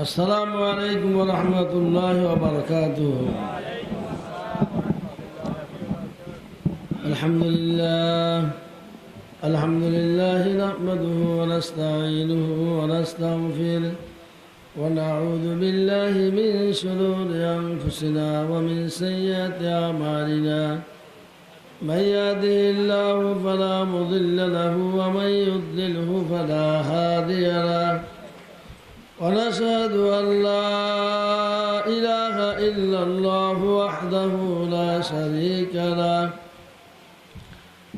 السلام عليكم ورحمة الله وبركاته. الحمد لله نحمده ونستعينه ونستغفره ونعوذ بالله من شرور أنفسنا ومن سيئات أعمالنا. من يهده الله فلا مضل له ومن يضلله فلا هادي له. ونشهد أن لا إله إلا الله وحده لا شريك له.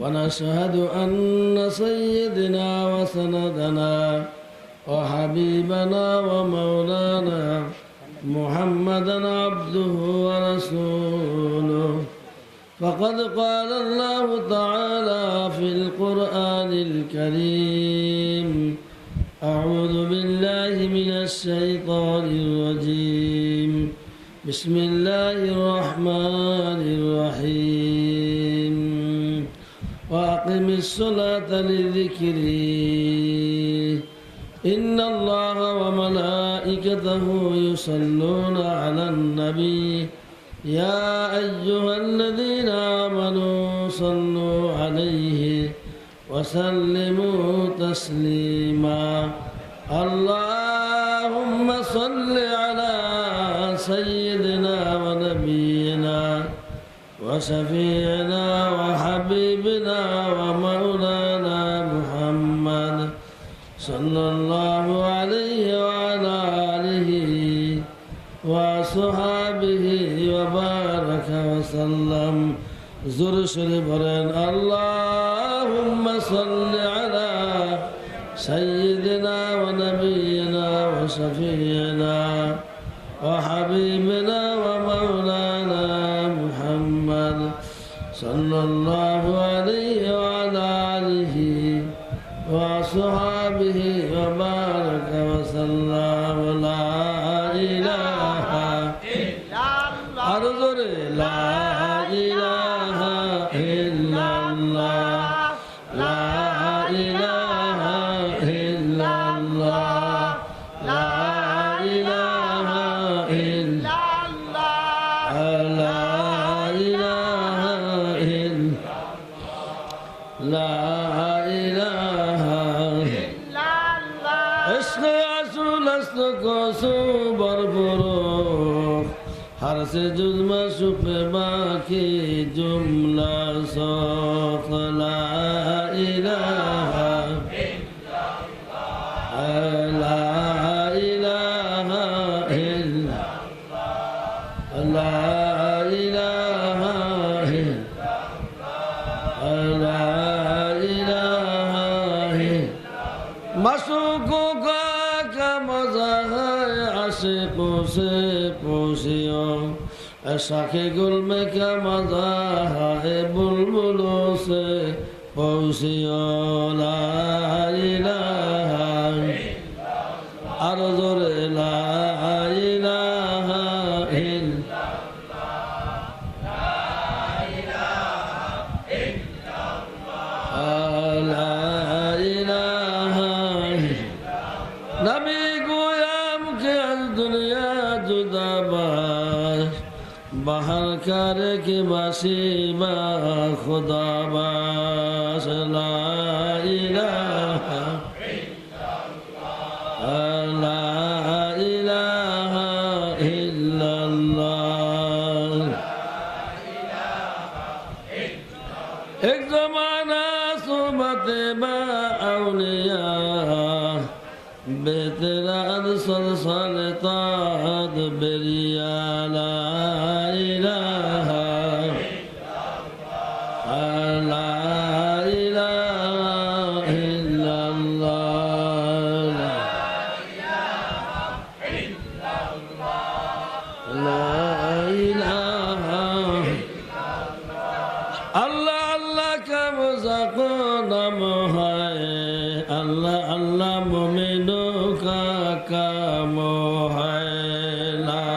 ونشهد أن سيدنا وسندنا وحبيبنا ومولانا محمدا عبده ورسوله. فقد قال الله تعالى في القرآن الكريم: أعوذ بالله من الشيطان الرجيم. بسم الله الرحمن الرحيم. وأقم الصلاة لذكري إن الله وملائكته يصلون على النبي يا أيها الذين آمنوا صلوا عليه وسلموا تسليما. اللهم صل على سيدنا ونبينا وشفيعنا وحبيبنا ومولانا محمد صلى الله عليه وعلى آله وصحابه وبارك وسلم. زر شريف اللهم صل على سيدنا ونبينا وشفيعنا وحبيبنا ومولانا محمد صلى الله عليه وعلى آله وصحابه وبارك وسلم. لا إله إلا الله. لا إله إلا الله. لا إله إلا الله. لا إله إلا الله. لا إله إلا لا إله إلا الله. عشق رسول است کوسو برفروخ ہر سے جز مشوق باقی جملہ سوخ. لا إله إلا الله. لا إله إلا الله. لا إله إلا الله. لا إله إلا مشوقوں کا مزہ ہے عاشقوں سے پوچھو. عشق گل میں کیا مزہ ہے بلبلوں سے پوچھو. لا إله إلا الله. عرض لا إله إلا الله. لا إله إلا الله. لا إله إلا الله. نبی گویم کہ از دنیا جدا باش بہر کر کے باسی با خدا باش. لا إله إلا الله. لا إله إلا الله. ایک زمانہ صحبت با اولیاء بہتراد سلسل تاد بریا. لا إله إلا الله. لا إله إلا الله. لا إله اللہ اللہ کا مذاق ہے. اللہ اللہ مومنوں کا کام ہے. لا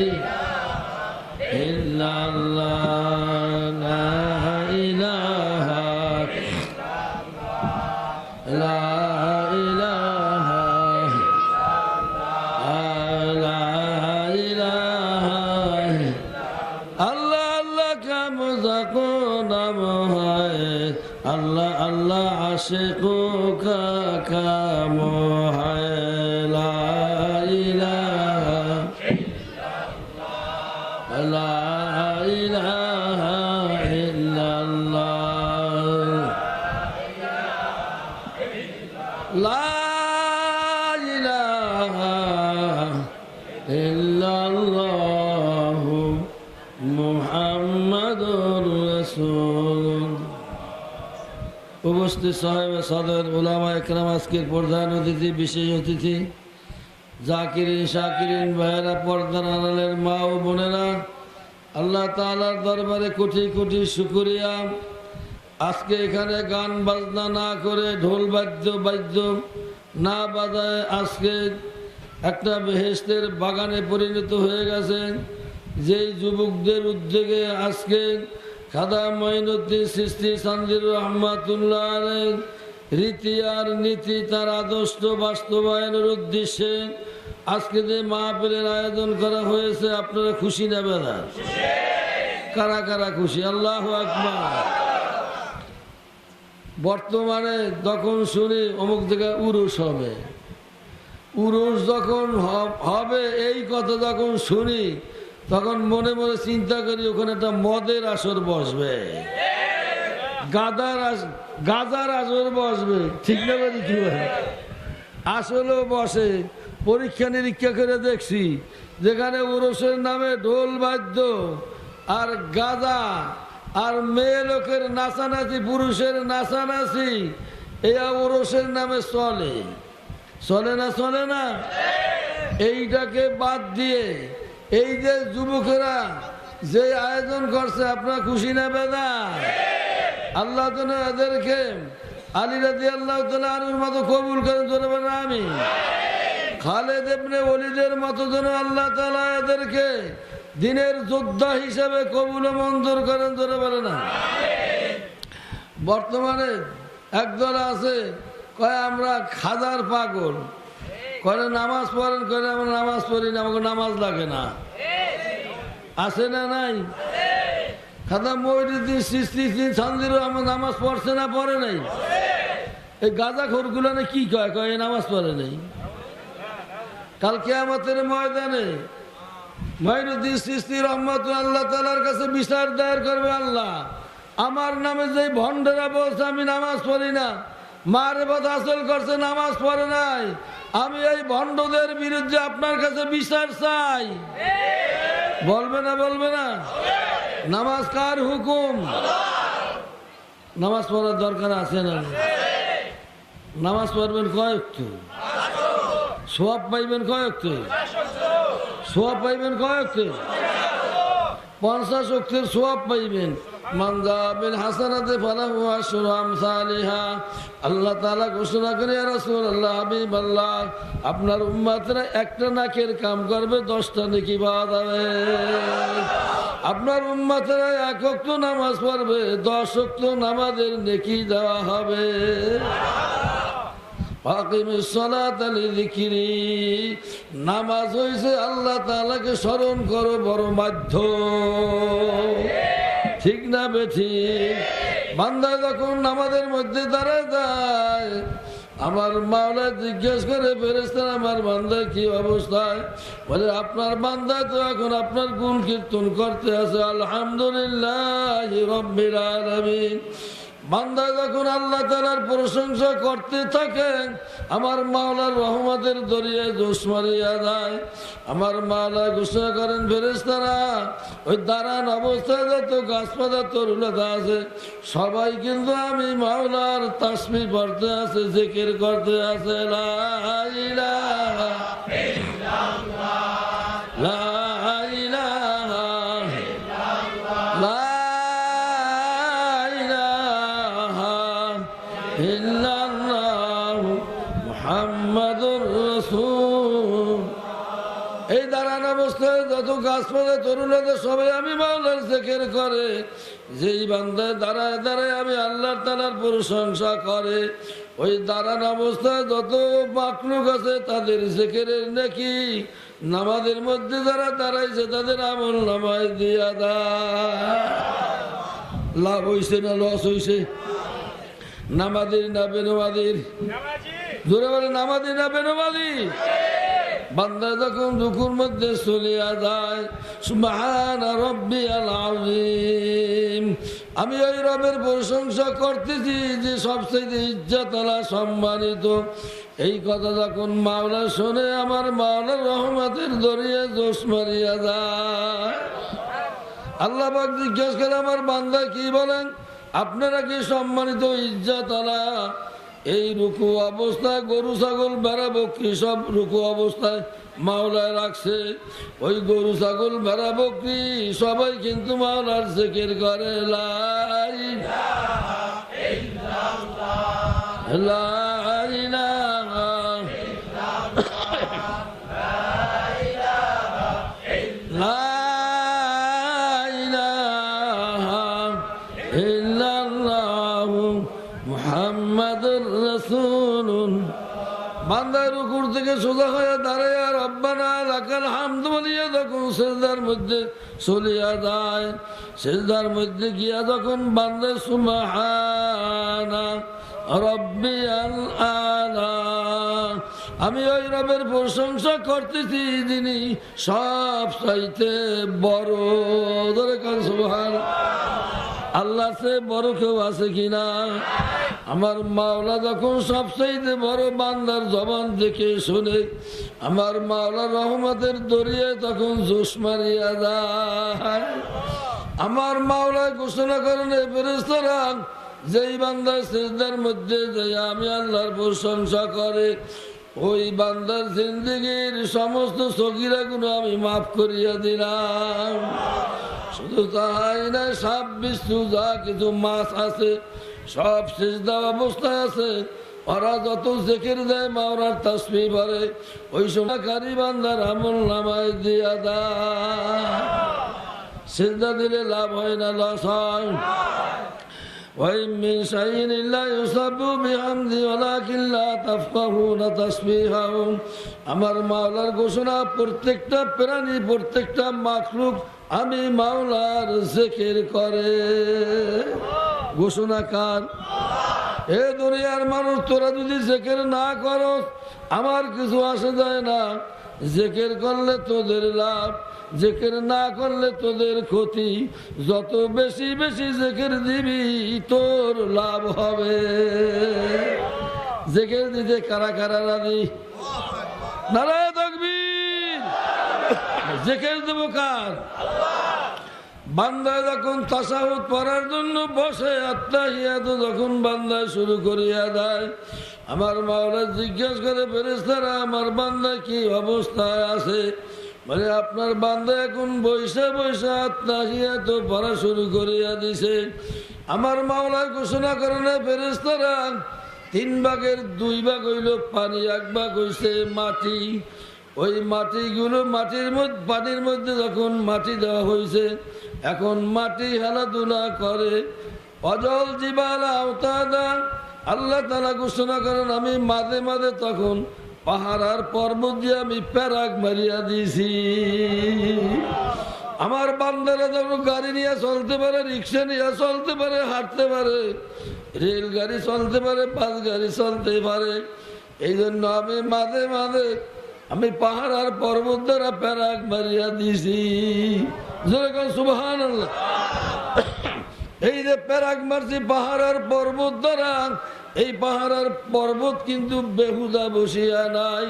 إله إلا الله. لا إله إلا الله. لا إله إلا الله. आशिक़ों का काम है ला इलाहा ला इलाहा इल्लल्लाह ला इलाहा इल्लल्लाह मुहम्मदुर রাসূলুল্লাহ। উপস্থিত সাহেব সাদর উলামা একরাম, আজকের প্রধান অতিথি, বিশেষ অতিথি, জাকিরিন শাকিরিন ভাইয়েরা, পর্দার আড়ালের মা ও বোনেরা, আল্লাহ তাআলার দরবারে কোটি কোটি শুকরিয়া। আজকে এখানে গান বাজনা না করে, ঢোল বাদ্য না বাজায় আজকে একটা বেহেশতের বাগানে পরিণত হয়ে গেছে। যেই যুবকদের উদ্যোগে আজকে খাদা মঈনুদ্দিন চিশতি সানজির রহমাতুল্লাহ আলাইহির রীতি আর নীতি, তার আদর্শ বাস্তবায়নের উদ্দেশ্যে আজকে যে মাহফিলের আয়োজন করা হয়েছে, আপনারা খুশি না বেদা? কারা কারা খুশি? আল্লাহু আকবার। বর্তমানে যখন শুনি অমুক জায়গায় উরুস হবে, উরুস যখন হবে এই কথা যখন শুনি, তখন মনে মনে চিন্তা করি ওখানে একটা মদের আসর বসবে, গাজার আসর বসবে, ঠিক না বলি? কি আসলেও বসে। পরীক্ষা নিরীক্ষা করে দেখছি, যেখানে উরুসের নামে ঢোল বাদ্য আর গাজা আর মেয়ে লোকের নাচানাচি, পুরুষের নাচানাচি, এই উরুসের নামে চলে না? চলে না? এইটাকে বাদ দিয়ে এই যে যুবকেরা যে আয়োজন করছে, আপনারা খুশি না বেদা? আল্লাহ যেন এদেরকে আলী রাদিয়াল্লাহু তাআলা আনহুর মতো কবুল করেন, জোরে বলেন আমিন। খালেদ ইবনে ওলীদের মতো যেন আল্লাহ তাআলা এদেরকে দিনের যোদ্ধা হিসেবে কবুল ও মঞ্জুর করেন, জোরে বলেন না। বর্তমানে একদল আছে কয় আমরা খাজার পাগল, করে নামাজ পড়েন, করে আমরা নামাজ পড়ি না, আমাকে নামাজ লাগে না। আছে না নাই? খাদা মঈনুদ্দিন চিশতি সানজির রহমান নামাজ পড়ছে না পড়ে নাই? এই গাঁজা খোরগুলো কি কয়? কয় নামাজ পড়ে নাই। কাল কিয়ামতের ময়দানে মঈনুদ্দিন চিশতি রহমাতুল্লাহ আল্লাহ তাআলার কাছে বিচার দায়ের করবে, আল্লাহ আমার নামে যে ভণ্ডরা বলছে আমি নামাজ পড়ি না, মারেফত হাসিল করছে, নামাজ পড়ে নাই, আমি এই ভণ্ডদের বিরুদ্ধে আপনার কাছে বিচার চাই। বলবে না? বলবে না? নামাজ কার হুকুম? নামাজ পড়ার দরকার আছে না? নামাজ পড়বেন কয়েকটু, সোয়াব পাইবেন কয়েকটু, সোয়াব পাইবেন কয়েকটু, 50 ওয়াক্তের সোয়াব পাইবেন। মান যাআ বিল হাসানাতি ফালাহু আশরু আমসালিহা। আল্লাহ তাআলা ঘোষণা করে, ইয়া রাসূলুল্লাহ, হাবিবাল্লাহ, আপনার উম্মতরা একটা নাকের কাম করবে, 10টা নেকি পাওয়া যাবে। আপনার উম্মতরা 1 ওয়াক্ত নামাজ পড়বে, 10 ওয়াক্ত নামাজের নেকি দেওয়া হবে। আকিমিস সালাতা লিযিকরি। নামাজ হইছে আল্লাহ তাআলাকে স্মরণ করো বড় মাধ্যম, ঠিক না বেঠিক? বান্দা যখন নামাজের মধ্যে দাঁড়ায় যায়, আমার মাওলা জিজ্ঞেস করে, ফেরেশতারা আমার বান্দার কি অবস্থায়? বলে আপনার বান্দা তো এখন আপনার গুণ কীর্তন করতে আছে, আলহামদুলিল্লাহি রাব্বিল আলামিন। বান্দা যখন আল্লাহ তাআলার প্রশংসা করতে থাকে, আমার মাওলার রহমতের দরিয়ায় জোশ মারিয়া যায়। আমার মাওলা ঘোষণা করেন, ফেরেশতারা ওই দাঁড়ান অবস্থায় যত গাছপালা তরুলতা আছে সবাই কিন্তু আমি মাওলার তাসবিহ পড়তে আছে, জিকির করতে আছে। লা ইলাহা ইল্লাল্লাহ, লা ইলাহা ইল্লাল্লাহ, লা মুহাম্মাদুর রাসূল। এই দাঁড়ান অবস্থায় যত গাছপালা তরুণদের সবাই আমি মাওলার জিকির করে। যেই বান্দা দাঁড়ায় দাঁড়ায় আমি আল্লাহ তাআলার প্রশংসা করে, ওই দাঁড়ান অবস্থায় যত মাখলুক আছে তাদের জিকিরের নেকি নামাজের মধ্যে যারা দাঁড়াইছে তাদের আমল নামায় দিয়া দেয়। লাভ হইছে না লস হইছে? নামাজির না বেনমাজির? জোরে বলে নামাজি না বেনমাজি? বান্দা যখন রুকুর মধ্যে চলিয়া যায়, সুবহান রাব্বিয়াল আযীম, আমি ওই রবের প্রশংসা করতেছি যে সবচেয়ে ইজ্জতওয়ালা, সম্মানিত। এই কথা যখন মাওলা শোনে, আমার মাওলার রহমতের দরিয়া জোশ মারিয়া যায়। আল্লাহ পাক জিজ্ঞেস করে, আমার বান্দা কি বলেন, আপনারা কি সম্মানিত, ইজ্জতওয়ালা? এই রুকু অবস্থায় গরু ছাগল ভেড়া বকরি সব রুকু অবস্থায় মাওলায় রাখছে। ওই গরু ছাগল ভেড়া বকরি সবাই কিন্তু মাওলার জিকির করে, লা ইলাহা ইল্লাল্লাহ, লা ইলাহা ইল্লাল্লাহু মুহাম্মাদুর রাসূলুল্লাহ। বান্দা রুকুর থেকে সোজা হয়ে দাঁড়ায় রব্বানা লাকাল হামদ বলিয়া যখন সিজদার মধ্যে চলিয়া যায়, সিজদার মধ্যে গিয়া যখন বান্দা সুবহানা রাব্বিয়াল আলা, আমি ওই রবের প্রশংসা করতেছি যিনি সব চাইতে বড়। ধরে কাল সুবহানাল্লাহ। আল্লাহ সে বড় কেউ আছে কিনা? আমার মাওলা যখন সবচেয়ে বড় বান্দার জবান দেখে শুনে, আমার মাওলা রহমতের দরিয়ায় তখন জোশ মারিয়া যায়। আমার মাওলা ঘোষণা করেন, ফেরেশতারা যেই বান্দার সিজদার মধ্যে যাই আমি আল্লাহর প্রশংসা করে, ওই বান্দার জিন্দেগীর সমস্ত সগীরা গুনাহ আমি মাফ করিয়া দিলাম। শুধু তাই না, সাপ বিচ্ছু যা কিছু মাছ আছে সব সিজদা অবস্থায় আছে, ওরা যত জিকির দেয় মাওলার তাসবিহ পড়ে, ওই সময়কারী বান্দার আমল নামায় দিয়া দেয়। সিজদা দিলে লাভ হয় না, লস হয়? وإن من شيء إلا يسبح بحمده ولكن لا تفقهون تسبيحهم। আমার মাওলার ঘোষণা, প্রত্যেকটা প্রাণী, প্রত্যেকটা মাখলুক আমি মাওলার জিকির করে। ঘোষণা কার? এ দুনিয়ার মানুষ, তোরা যদি জিকির না করো আমার কিছু আসে যায় না। জিকির করলে তোদের লাভ, জিকির না করলে তোদের ক্ষতি। যত বেশি বেশি জিকির দিবি তোর লাভ হবে। জিকির দিতে কারা কারা রাজি? নারায়ে তাকবীর। জিকির দেব কার? বান্দা যখন তাশাহুদ পড়ার জন্য বসে, আত্তাহিয়াত যখন বান্দা শুরু করিয়া দেয়, আমার মাওলা জিজ্ঞেস করে, ফেরেশতারা আমার বান্দা কি অবস্থায় আছে? মানে আপনার বান্দা এখন বৈশা বৈশা আত্তাহিয়াত পড়া শুরু করিয়া দিছে। আমার মাওলা ঘোষণা করেন, ফেরেশতারা 3 ভাগের 2 ভাগ হইল পানি, 1 ভাগ হইছে মাটি। ওই মাটিগুলো পানির মধ্যে যখন মাটি দেওয়া হয়েছে, এখন মাটি খেলাধুলা করে। অজল জিবাল আওতাদা, আল্লাহ তাআলা ঘোষণা করেন, আমি মাঝে মাঝে তখন পাহাড় আর পর্বত দিয়ে আমি প্যারাক মারিয়া দিয়েছি। আমার বান্দারা যখন গাড়ি নিয়ে চলতে পারে, রিক্সা নিয়ে চলতে পারে, হাঁটতে পারে, রেলগাড়ি চলতে পারে, বাস গাড়ি চলতে পারে, এই জন্য আমি মাঝে মাঝে আমি পাহাড় আর পর্বত দ্বারা প্যারাক মারিয়া দিয়েছি। সুবহানাল্লাহ। এই যে প্যারাক মারছি পাহাড় আর পর্বত দ্বারা, এই পাহাড় আর পর্বত কিন্তু বেহুদা বসিয়া নাই।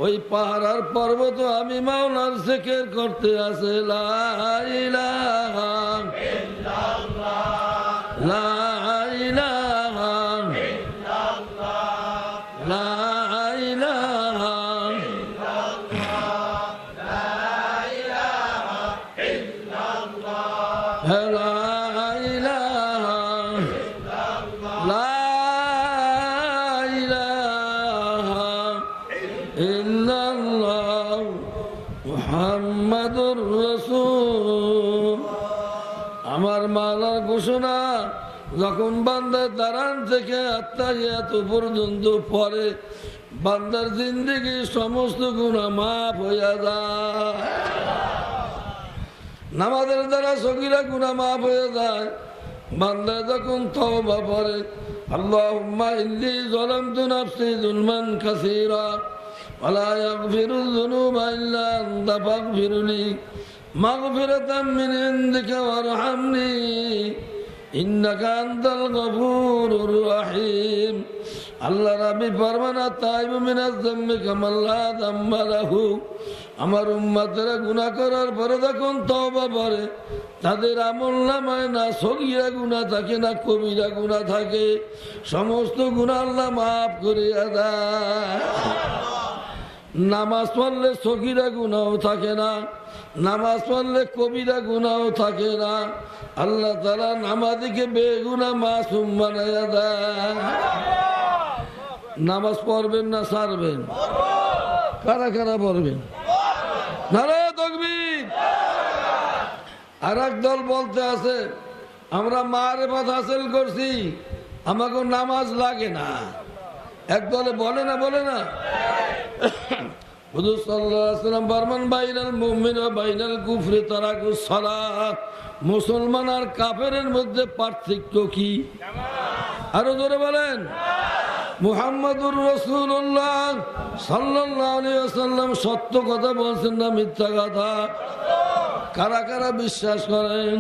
ওই পাহাড় আর পর্বত আমি মাওলার জিকির করতে আছে। লা ইলাহা ইল্লাল্লাহ, লা ইলাহা ইল্লাল্লাহ, লা ইলাহা মুহাম্মাদুর রাসূল। আমার মাওলার ঘোষণা, যখন বান্দার দাঁড়ান থেকে আত্তাহিয়াত পর্যন্ত পড়ে, বান্দার জিন্দেগির সমস্ত গুনাহ মাফ হইয়া যায়। নামাজের দ্বারা সগীরা গুনাহ মাফ হয়ে যায়। বান্দা যখন তওবা করে আল্লাহুম্মা ইন্নী যালামতু নাফসি যুলমান কাসীরা ওয়া লা ইয়াগফিরুয যুনুবা ইল্লা আনতা ফাগফিরলি মাগফিরাতাম মিন ইনদিকা ওয়ারহামনি ইন্নাকা আনতাল গফুরুর রহিম। আল্লাহ রাব্বি ফরমান তাইবু মিনাজ যামবি কামা লা যামবা লাহু। আমার উম্মতেরা গুনাহ করার পরে যখন তওবা করে তাদের আমলনামায় না সগীরা গুনাহ থাকে না কবিরা গুনাহ থাকে, সমস্ত গুনাহ আল্লাহ মাফ করে দেয়। নামাজ পড়লে সগীরা গুনাহও থাকে না, নামাজ পড়লে কবিরা গুনাহও থাকে না। আল্লাহ তাআলা নামাজীকে বেগুনাহ মাসুম বানায়া দেয়। নামাজ পড়বেন না ছাড়বেন? কারা কারা পড়বেন? নারায়ে তাকবীর। আর এক দল বলতে আছে আমরা মারিফাত হাসিল করছি, আমাকে নামাজ লাগে না। এক দলে বলে না, বলে না? হুজুর সাল্লাল্লাহু আলাইহি ওয়াসাল্লাম ফরমান বাইনাল মুমিন ওয়া বাইনাল কুফরি তারাকুস সালাত। মুসলমান আর কাফেরের মধ্যে পার্থক্য কি? আরো জোরে বলেন। মুহাম্মাদুর রাসূলুল্লাহ সাল্লাল্লাহু আলাইহি ওয়াসাল্লাম সত্য কথা বলছেন না মিথ্যা কথা? কারা কারা বিশ্বাস করেন?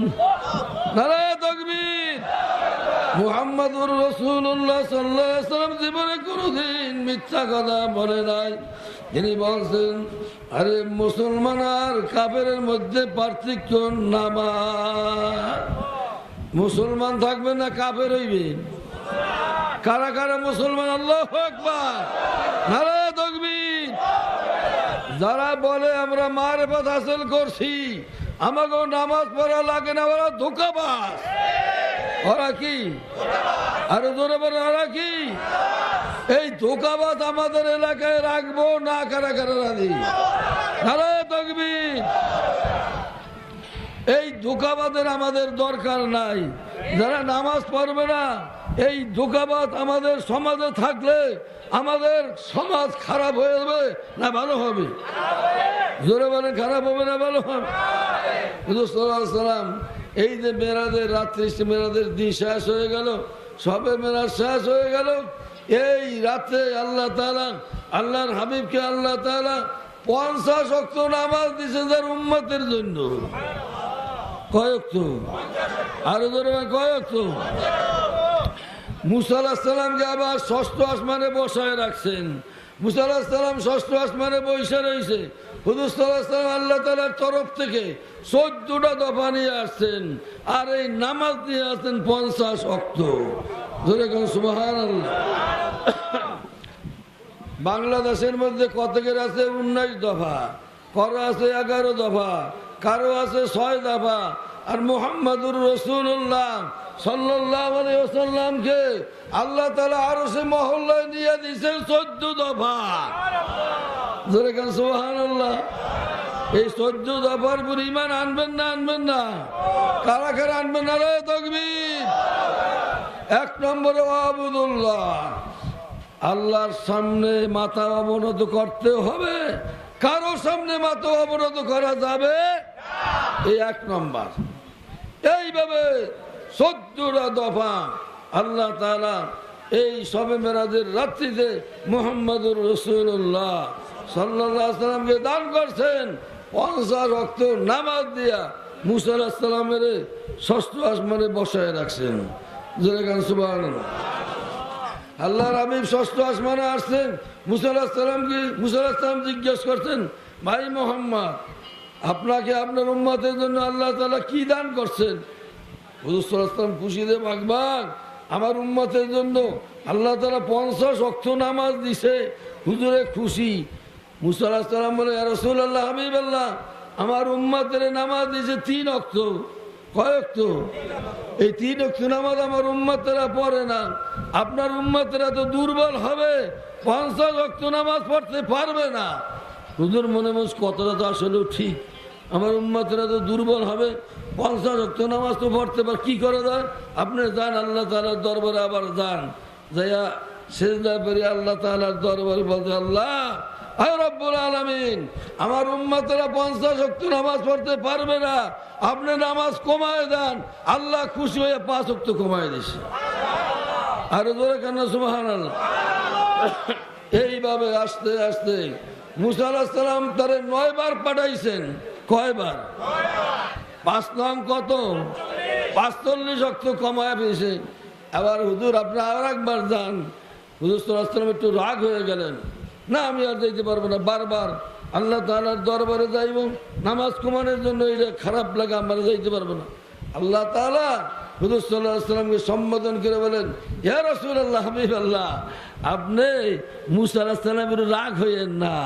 নারায়ে তাকবীর। মুহাম্মাদুর রাসূলুল্লাহ সাল্লাল্লাহু আলাইহি ওয়াসাল্লাম জীবনে কোনোদিন মিথ্যা কথা বলে নাই। তিনি বলছেন আরে মুসলমান আর কাফেরের মধ্যে পার্থক্য নামাজ। মুসলমান থাকবেন না কাফের হইবেন? কারা কারা মুসলমান? আল্লাহু আকবার, নারায়ে তাকবীর। যারা বলে আমরা মারিফাত হাসিল করছি, আমাকে নামাজ পড়া লাগে না, ওরা ধোঁকাবাজ। ওরা কি? আরো জোরে বলে ওরা কি? এই ধোঁকাবাজ আমাদের এলাকায় রাখবো না? কারা কারা রাজি? নারায়ে তাকবীর। এই ধোঁকাবাজের আমাদের দরকার নাই। যারা নামাজ পড়বে না, এই ধোঁকাবাজ আমাদের সমাজে থাকলে আমাদের সমাজ খারাপ হয়ে যাবে না ভালো হবে? জোরে বলেন, খারাপ হবে না ভালো হবে? হুজুর সাল্লাল্লাহু আলাইহি ওয়াসাল্লাম এই যে মেরাজের রাত্রি, মেরাজের দিন শেষ হয়ে গেল, সবে মেরাজ শেষ হয়ে গেল। এই রাতে আল্লাহ তাআলা আল্লাহর হাবিবকে আল্লাহ তাআলা 50 ওয়াক্ত নামাজ দিয়েছে তার উম্মতের জন্য। কয় ওয়াক্ত? আরো ধরে কয় ওয়াক্ত? মুসা আলাইহিস সালামকে আবার ষষ্ঠ আসমানে বসায় রাখছেন। মুসা আলাইহিস সালাম ষষ্ঠ আসমানে বসে রয়েছে। হুজুর সাল্লাল্লাহু আলাইহি ওয়াসাল্লাম আল্লাহ তাআলার তরফ থেকে 14টা দফা নিয়ে আসছেন, আর এই নামাজ নিয়ে আসছেন 50 ওয়াক্ত। ধরে কোন সুবহানাল্লাহ। বাংলাদেশের মধ্যে কতকের আছে 19 দফা, কারো আছে 11 দফা, কারো আছে 6 দফা। আর মুহাম্মাদুর রাসূলুল্লাহ সাল্লাল্লাহু আলাইহি ওয়াসাল্লামকে আল্লাহ তাআলা আরশে মহল্লায় নিয়ে দিয়েছেন 14 দফা। ধরে কোন সুবহানাল্লাহ। এই 14 দফার উপর ঈমান আনবেন না আনবেন না? কারা কারা আনবেন? নারায়ে তাকবীর। 1 নম্বরে আবুদুল্লাহ, আল্লাহর সামনে মাথা অবনত করতে হবে, কারো সামনে মাথা অবনত করা যাবে এই 1 নম্বর। এইভাবে 14টা দফা আল্লাহ তাআলা এই শবে মেরাজের রাত্রিতে মুহাম্মাদুর রাসূলুল্লাহ সাল্লাল্লাহু আলাইহি ওয়াসাল্লামকে দান করছেন 50 ওয়াক্ত নামাজ দিয়া। মুসা আলাইহিস সালামের ষষ্ঠ আসমানে বসায় রাখছেন। যেরকম সুবহানাল্লাহ। আল্লাহর হাবিব ষষ্ঠ আসমানে আসছেন। মুসা আলাইহিস সালাম জিজ্ঞেস করছেন, ভাই মুহাম্মদ, আপনাকে আপনার উম্মতের জন্য আল্লাহ তাআলা কি দান করছেন? হুজুর সাল্লাল্লাহু আলাইহি ওয়াসাল্লাম খুশিতে বাগবাগ, আমার উম্মতের জন্য আল্লাহ তাআলা 50 ওয়াক্ত নামাজ দিছে। হুজুরে খুশি। মুসা আলাইহিস সালাম বলে, ইয়া রাসূলুল্লাহ, হাবিবাল্লাহ, আমার উম্মতের নামাজ দিয়েছে 3 ওয়াক্ত। কয় ওয়াক্ত? এই 3 ওয়াক্ত নামাজ আমার উম্মতেরা পড়ে না। আপনার উম্মতেরা তো দুর্বল হবে, 50 ওয়াক্ত নামাজ পড়তে পারবে না। হুজুর মনে মনে কথাটা তো আসলেও ঠিক, আমার উম্মতেরা তো দুর্বল হবে, 50 ওয়াক্ত নামাজ তো পড়তে পারে, কি করে যায়? আপনি যান আল্লাহ তাআলার দরবারে, আবার যান, যাইয়া সিজদা করে আল্লাহ তাআলার দরবারে বলতে, আল্লাহ আয় রব্বুল আলামিন, আমার উম্মতেরা 50 ওয়াক্ত নামাজ পড়তে পারবে না, আপনি নামাজ কমায় দেন, আল্লাহ খুশি হয়ে 5 ওয়াক্ত কমায় দিছে। আরো জোরে কেন সুবহানাল্লাহ। এইভাবে আস্তে আস্তে মুসা আলাইহিস সালাম তারে 9 বার পাঠাইছেন। কয়বার? 5 নং কত? 45 ওয়াক্ত কমায় দিয়েছে। আবার হুজুর আপনি আর একবার যান। হুজুর সাল্লাল্লাহু আলাইহি ওয়াসাল্লাম একটু রাগ হয়ে গেলেন, না আমি আর যাইতে পারবো না, বারবার আল্লাহ তাআলার দরবারে যাইব, নামাজ কমানোর জন্য এটা খারাপ লাগে, আমরা যাইতে পারবো না। আল্লাহ তাআলা হুজুর সাল্লাল্লাহু আলাইহি ওয়াসাল্লামকে সম্বোধন করে বলেন, ইয়া রাসূলুল্লাহ, হাবিবাল্লাহ, আপনি মুসা আলাইহিস সালামের রাগ হইয়েন না।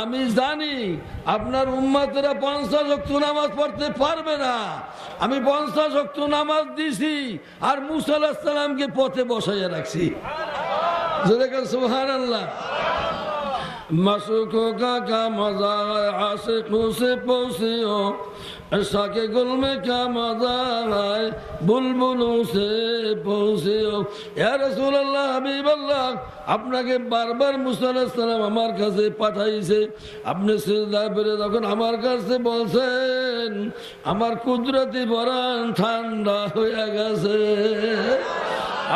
আমি জানি আপনার উম্মতেরা 50 ওয়াক্ত নামাজ পড়তে পারবে না। আমি 50 ওয়াক্ত নামাজ দিছি আর মুসা আলাইহিস সালামকে পথে বসাইয়া রাখছি। সুবহানাল্লাহ। मशूकों का मजा है, आशिकों से पहुँचियो, ऐसा के गुल में क्या मजा है, बुलबुलों से पहुँचियो। या रसूल अल्लाह, हबीब अल्लाह, আপনাকে বারবার মুসা আলাইহিস সালাম আমার কাছে পাঠাইছে। আপনি সিজদায় পড়ে যখন আমার কাছে বলছেন, আমার কুদরতি পরাণ ঠান্ডা হয়ে গেছে।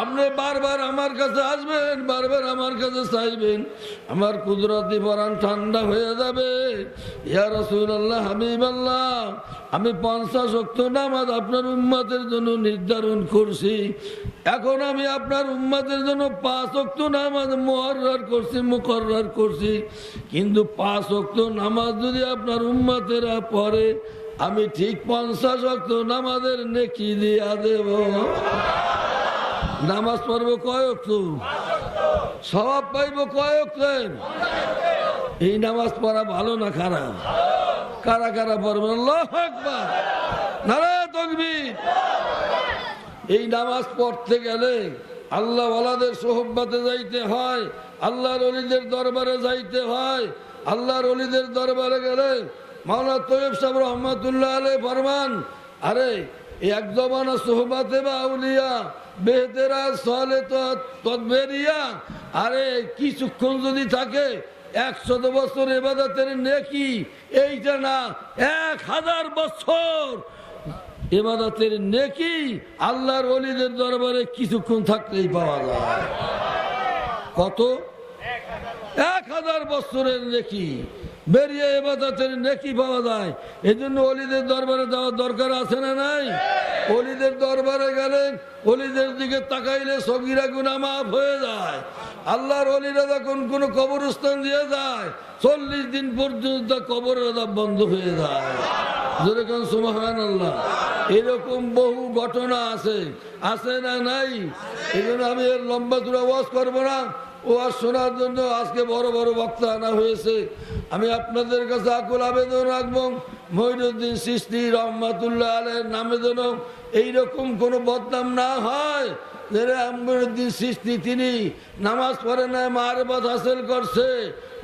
আপনি বারবার আমার কাছে আসবেন, বারবার আমার কাছে চাইবেন, আমার কুদরতি পরাণ ঠান্ডা হয়ে যাবে। ইয়া রাসূলুল্লাহ, হাবিবাল্লাহ, আমি 50 ওয়াক্ত নামাজ আপনার উম্মতের জন্য নির্ধারণ করছি। এখন আমি আপনার উম্মতের জন্য 5 ওয়াক্ত নামাজ মুকরর করছি। কিন্তু 5 ওয়াক্ত নামাজ যদি আপনার উম্মতেরা পড়ে, আমি ঠিক 50 ওয়াক্ত নামাজের নেকি দিয়া দেব। নামাজ পড়বো কয় ওয়াক্ত? সওয়াব পাইব কয় ওয়াক্ত? এই নামাজ পড়া ভালো না খারাপ? কারা কারা পড়বেন? আল্লাহু আকবার, নারায়ে তাকবীর। এই নামাজ পড়তে গেলে আল্লাহ ওয়ালাদের সোহবতে যাইতে হয়, আল্লাহর ওলিদের দরবারে যাইতে হয়। আল্লাহর ওলিদের দরবারে গেলে মাওলানা তৈয়ব সাহেব রহমাতুল্লাহ আলাইহি ফরমান, আরে এক জমানা সোহবতে বা আউলিয়া বেহতেরা সালে তদবেরিয়া, আরে কিছুক্ষণ যদি থাকে 100 বছর ইবাদতের নেকি, এইটা না 1000 বছর ইবাদতের নেকি আল্লাহর ওলিদের দরবারে কিছুক্ষণ থাকলেই পাওয়া যায়। কত? 1000 বছরের নেকি বেরিয়ে ইবাদতের নেকি পাওয়া যায়। এই জন্য ওলিদের দরবারে যাওয়ার দরকার আছে না নাই? ওলিদের দরবারে গেলেন, ওলিদের দিকে তাকাইলে সগীরা গুনাহ মাফ হয়ে যায়। আল্লাহর ওলিরা যখন কোনো কবরস্থান দিয়ে যায়, 40 দিন পর্যন্ত কবরের আযাব বন্ধ হয়ে যায়। যেরকম সুবহানাল্লাহ। এরকম বহু ঘটনা আছে, আছে না নাই? এই জন্য আমি এর লম্বা চূড়া ওয়াজ করবো না। ওয়াজ শোনার জন্য আজকে বড় বড় বক্তা আনা হয়েছে। আমি আপনাদের কাছে আকুল আবেদন রাখবো, মঈনুদ্দিন চিশতি রহমাতুল্লাহ আলাইহির নামে যেন এইরকম কোনো বদনাম না হয়। মঈনুদ্দিন চিশতি তিনি নামাজ পড়ে নাই, মারিফাত হাসিল করছে,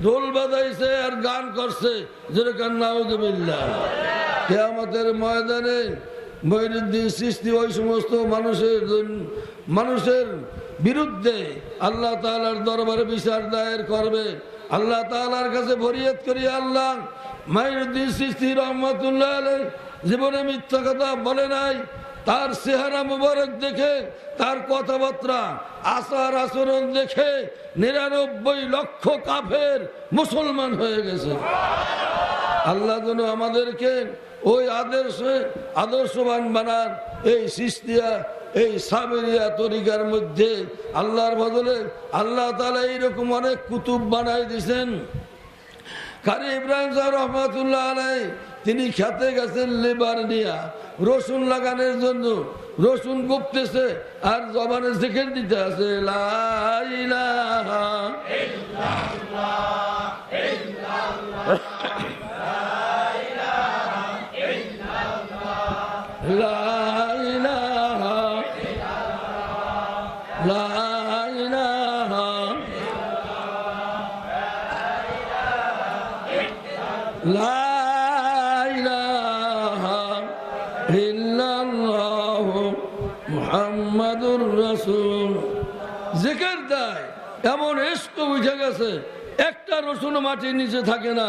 ঢোল বাজাইছে আর গান করছে। যেরকম নাউযুবিল্লাহ। কিয়ামতের ময়দানে মঈনুদ্দিন চিশতি ওই সমস্ত মানুষের বিরুদ্ধে আল্লাহ তাআলার দরবারে বিচার দায়ের করবে। আল্লাহ তাআলার কাছে ফরিয়াদ করি, আল্লাহ, মঈনুদ্দিন চিশতি রহমাতুল্লাহ আলাইহি জীবনে মিথ্যা কথা বলে নাই। তার চেহারা মুবারক দেখে, তার কথাবার্তা, আচার আচরণ দেখে 99 লক্ষ কাফের মুসলমান হয়ে গেছে। আল্লাহ যেন আমাদেরকে ওই আদর্শবান বানান। এই চিশতিয়া, এই সাবেরিয়া তরিকার মধ্যে আল্লাহর বদলে আল্লাহ তাআলা এইরকম অনেক কুতুব বানাই দিয়েছেন। কারি ইব্রাহিম সাহেব রহমাতুল্লাহ আলাইহি তিনি খেতে গেছেন লেবার নিয়া, রসুন লাগানোর জন্য। রসুন গুপতেছে আর জবানে জিকির দিতে আছে, লা ইলাহা ইল্লাল্লাহ, লা ইলাহা লা ইলাহা লা ইলাহা ইল্লাল্লাহ মুহাম্মাদুর রাসূল। জিকির দেয়, এমন ইশক উঠে গেছে, একটা রসুন মাটির নিচে থাকে না।